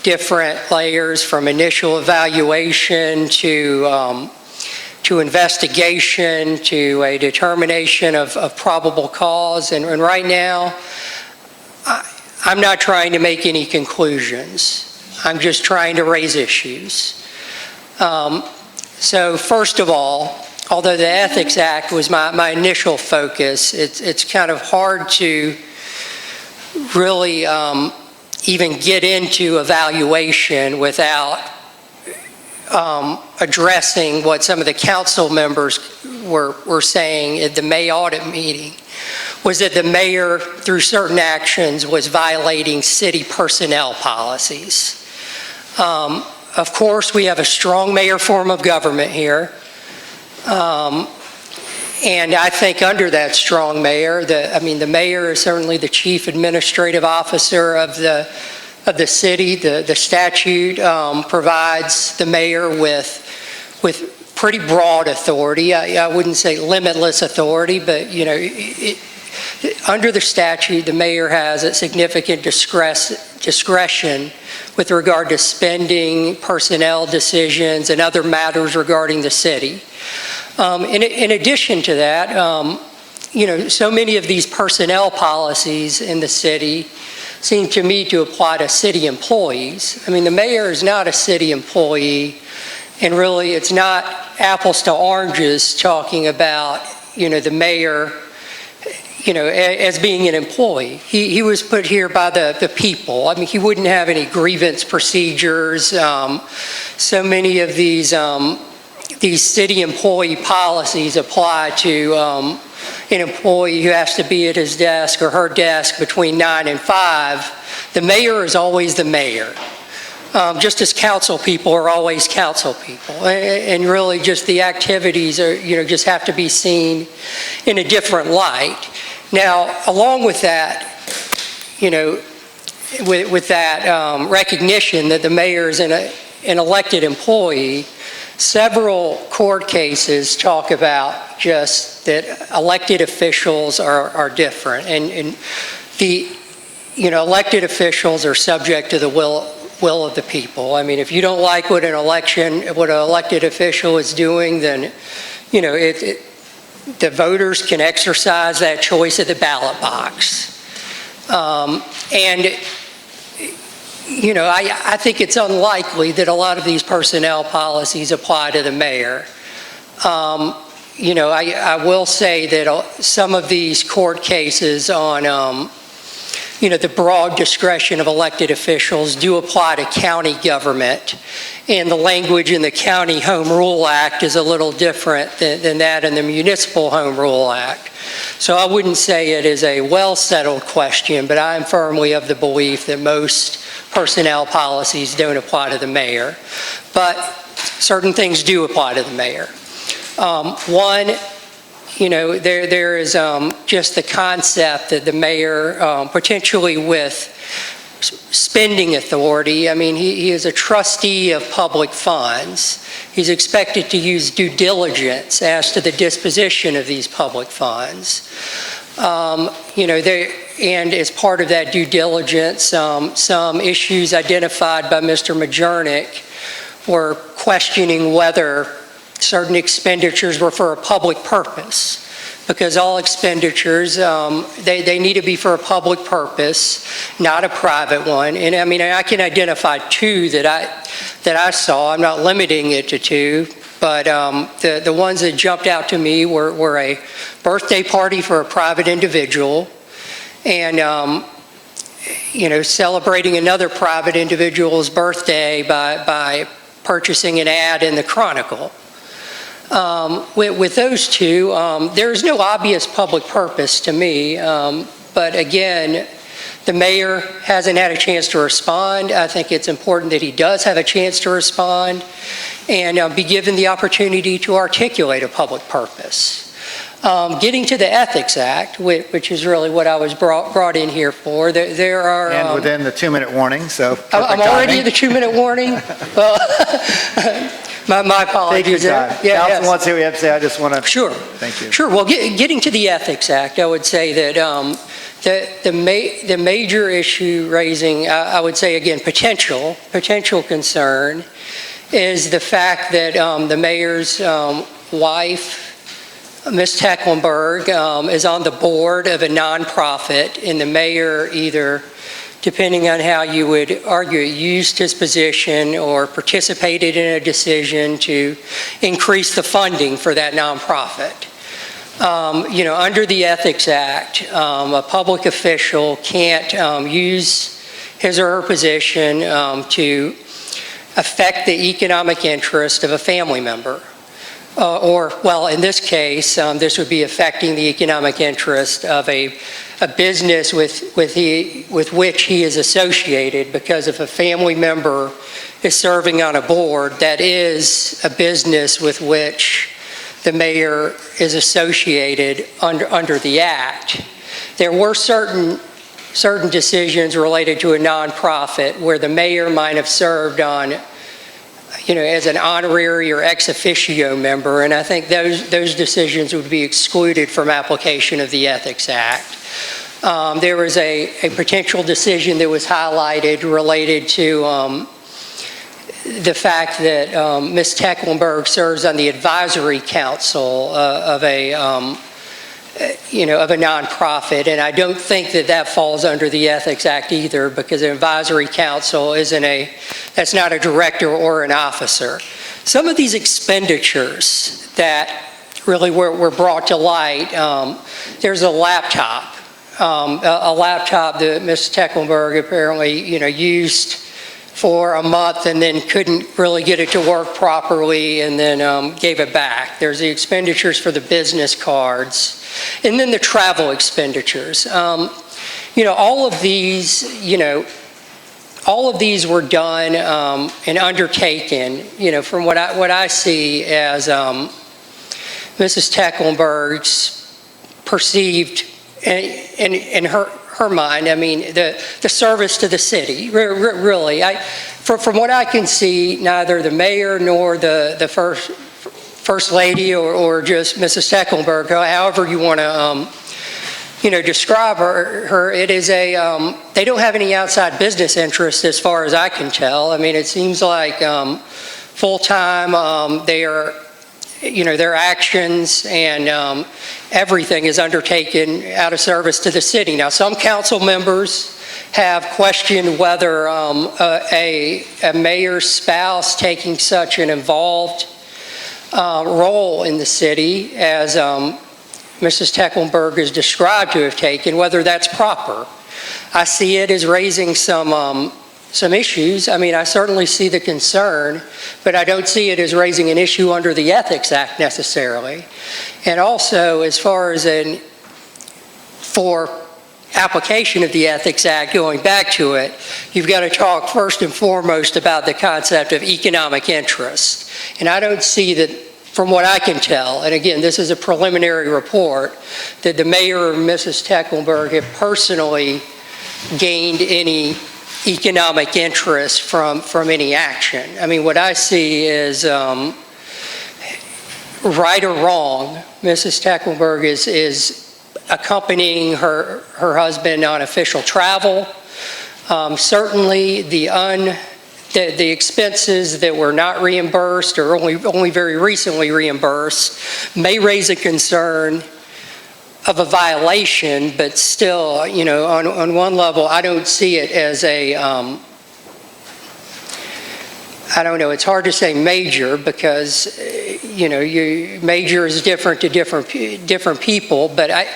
S7: different layers, from initial evaluation to investigation to a determination of probable cause. And right now, I'm not trying to make any conclusions. I'm just trying to raise issues. So first of all, although the Ethics Act was my initial focus, it's kind of hard to really even get into evaluation without addressing what some of the council members were saying at the May audit meeting, was that the mayor, through certain actions, was violating city personnel policies. Of course, we have a strong mayor form of government here. And I think under that strong mayor, the mayor is certainly the chief administrative officer of the city. The statute provides the mayor with pretty broad authority. I wouldn't say limitless authority, but under the statute, the mayor has a significant discretion with regard to spending, personnel decisions, and other matters regarding the city. In addition to that, so many of these personnel policies in the city seem to me to apply to city employees. I mean, the mayor is not a city employee, and really it's not apples to oranges talking about, the mayor, as being an employee. He was put here by the people. I mean, he wouldn't have any grievance procedures. So many of these city employee policies apply to an employee who has to be at his desk or her desk between 9 and 5. The mayor is always the mayor, just as council people are always council people. And really just the activities are, just have to be seen in a different light. Now, along with that, with that recognition that the mayor is an elected employee, several court cases talk about just that elected officials are different, and the elected officials are subject to the will of the people. I mean, if you don't like what an elected official is doing, then the voters can exercise that choice at the ballot box. I think it's unlikely that a lot of these personnel policies apply to the mayor. I will say that some of these court cases on, the broad discretion of elected officials do apply to county government, and the language in the County Home Rule Act is a little different than that in the Municipal Home Rule Act. So I wouldn't say it is a well-settled question, but I'm firmly of the belief that most personnel policies don't apply to the mayor. But certain things do apply to the mayor. One, there is just the concept that the mayor, potentially with spending authority, I mean, he is a trustee of public funds. He's expected to use due diligence as to the disposition of these public funds. And as part of that due diligence, some issues identified by Mr. Majernik were questioning whether certain expenditures were for a public purpose, because all expenditures, they need to be for a public purpose, not a private one. And I mean, I can identify two that I saw. I'm not limiting it to two, but the ones that jumped out to me were a birthday party for a private individual, and celebrating another private individual's birthday by purchasing an ad in the Chronicle. With those two, there is no obvious public purpose to me, but again, the mayor hasn't had a chance to respond. I think it's important that he does have a chance to respond and be given the opportunity to articulate a public purpose. Getting to the Ethics Act, which is really what I was brought in here for, there are...
S1: And within the 2-minute warning, so...
S7: I'm already at the 2-minute warning? Well, my apologies.
S1: Take your time.
S7: Yeah,
S1: Council
S7: yes.
S1: wants to hear what you have to say. I just want to...
S7: Sure.
S1: Thank you.
S7: Sure. Well, getting to the Ethics Act, I would say that the major issue raising, I would say again, potential concern is the fact that the mayor's wife, Ms. Tecklenburg, is on the board of a nonprofit, and the mayor either, depending on how you would argue, used his position or participated in a decision to increase the funding for that nonprofit. Under the Ethics Act, a public official can't use his or her position to affect the economic interest of a family member. In this case, this would be affecting the economic interest of a business with which he is associated, because if a family member is serving on a board, that is a business with which the mayor is associated under the Act. There were certain decisions related to a nonprofit where the mayor might have served on, as an honorary or ex officio member, and I think those decisions would be excluded from application of the Ethics Act. There was a potential decision that was highlighted related to the fact that Ms. Tecklenburg serves on the advisory council of a nonprofit, and I don't think that falls under the Ethics Act either, because an advisory council that's not a director or an officer. Some of these expenditures that really were brought to light, there's a laptop that Ms. Tecklenburg apparently, used for a month and then couldn't really get it to work properly and then gave it back. There's the expenditures for the business cards, and then the travel expenditures. All of these were done and undertaken, from what I see as Mrs. Tecklenburg's perceived and her her mind. I mean, the service to the city, really. From what I can see, neither the mayor nor the First Lady or just Mrs. Tecklenburg, however you want to describe her, it is they don't have any outside business interests as far as I can tell. I mean, it seems like full-time, their actions and everything is undertaken out of service to the city. Now, some council members have questioned whether a mayor's spouse taking such an involved role in the city as Mrs. Tecklenburg is described to have taken, whether that's proper. I see it as raising some issues. I mean, I certainly see the concern, but I don't see it as raising an issue under the Ethics Act necessarily. And also, as far as for application of the Ethics Act, going back to it, you've got to talk first and foremost about the concept of economic interest. And I don't see that, from what I can tell, and again, this is a preliminary report, that the mayor or Mrs. Tecklenburg have personally gained any economic interest from any action. I mean, what I see is, right or wrong, Mrs. Tecklenburg is accompanying her husband on official travel. Certainly, the expenses that were not reimbursed or only very recently reimbursed may raise a concern of a violation, but still, on one level, I don't see it as I don't know, it's hard to say major because, major is different to different people, but I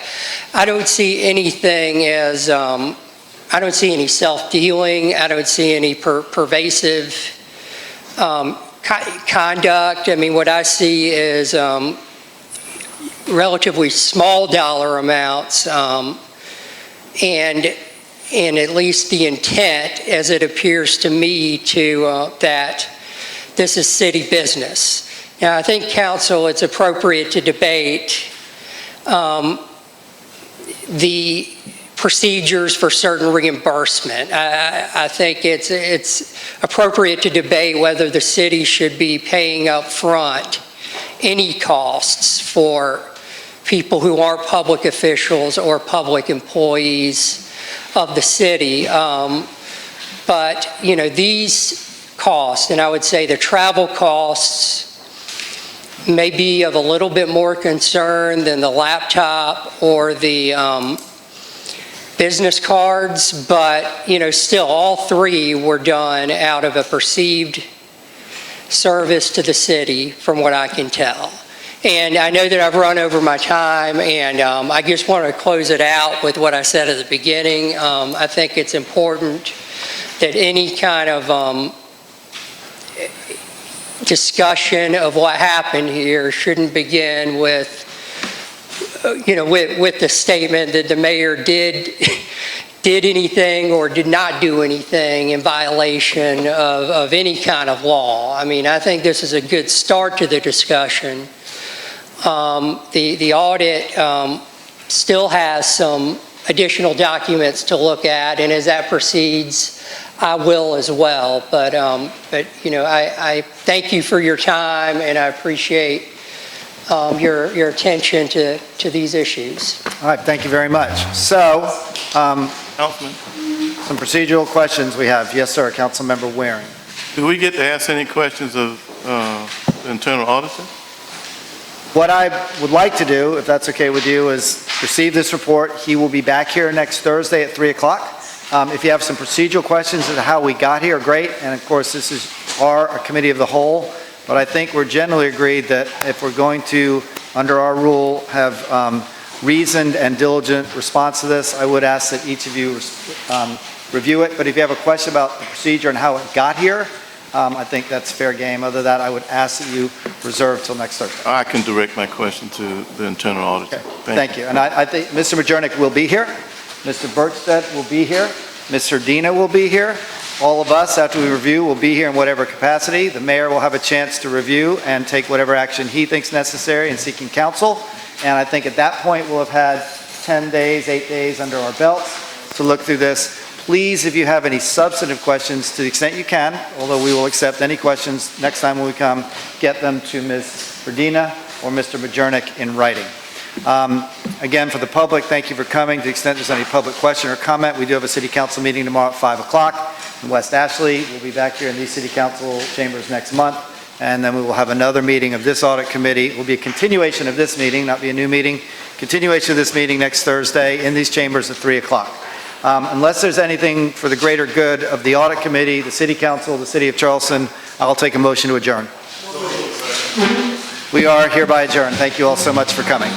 S7: don't see anything as, I don't see any self-dealing, I don't see any pervasive conduct. I mean, what I see is relatively small dollar amounts and at least the intent, as it appears to me, that this is city business. Now, I think, council, it's appropriate to debate the procedures for certain reimbursement. I think it's appropriate to debate whether the city should be paying up front any costs for people who aren't public officials or public employees of the city. But, these costs, and I would say the travel costs, may be of a little bit more concern than the laptop or the business cards, but, still all three were done out of a perceived service to the city, from what I can tell. And I know that I've run over my time, and I just want to close it out with what I said at the beginning. I think it's important that any kind of discussion of what happened here shouldn't begin with, with the statement that the mayor did anything or did not do anything in violation of any kind of law. I mean, I think this is a good start to the discussion. The audit still has some additional documents to look at, and as that proceeds, I will as well. But I thank you for your time, and I appreciate your attention to these issues.
S1: All right, thank you very much. So,
S8: Councilman,
S1: some procedural questions we have. Yes, sir, Councilmember Waring.
S8: do we get to ask any questions of the internal auditor?
S1: What I would like to do, if that's okay with you, is receive this report. He will be back here next Thursday at 3 o'clock. If you have some procedural questions as to how we got here, great. And of course, this is a committee of the whole. But I think we're generally agreed that if we're going to, under our rule, have reasoned and diligent response to this, I would ask that each of you review it. But if you have a question about the procedure and how it got here, I think that's fair game. Other than that, I would ask that you reserve till next Thursday.
S8: I can direct my question to the internal auditor.
S1: Okay. Thank you. And I think Mr. Majernik will be here. Mr. Birchstead will be here. Mr. Dina will be here. All of us, after we review, will be here in whatever capacity. The mayor will have a chance to review and take whatever action he thinks necessary in seeking counsel. And I think at that point, we'll have had 10 days, 8 days under our belts. to look through this. Please, if you have any substantive questions, to the extent you can, although we will accept any questions next time when we come, get them to Ms. Berdina or Mr. Majernik in writing. Again, for the public, thank you for coming. To the extent there's any public question or comment, we do have a city council meeting tomorrow at 5 o'clock in West Ashley. We'll be back here in these city council chambers next month, and then we will have another meeting of this audit committee. It will be a continuation of this meeting, not be a new meeting. Continuation of this meeting next Thursday in these chambers at 3 o'clock. Unless there's anything for the greater good of the audit committee, the city council, the city of Charleston, I'll take a motion to adjourn. We are hereby adjourned. Thank you all so much for coming.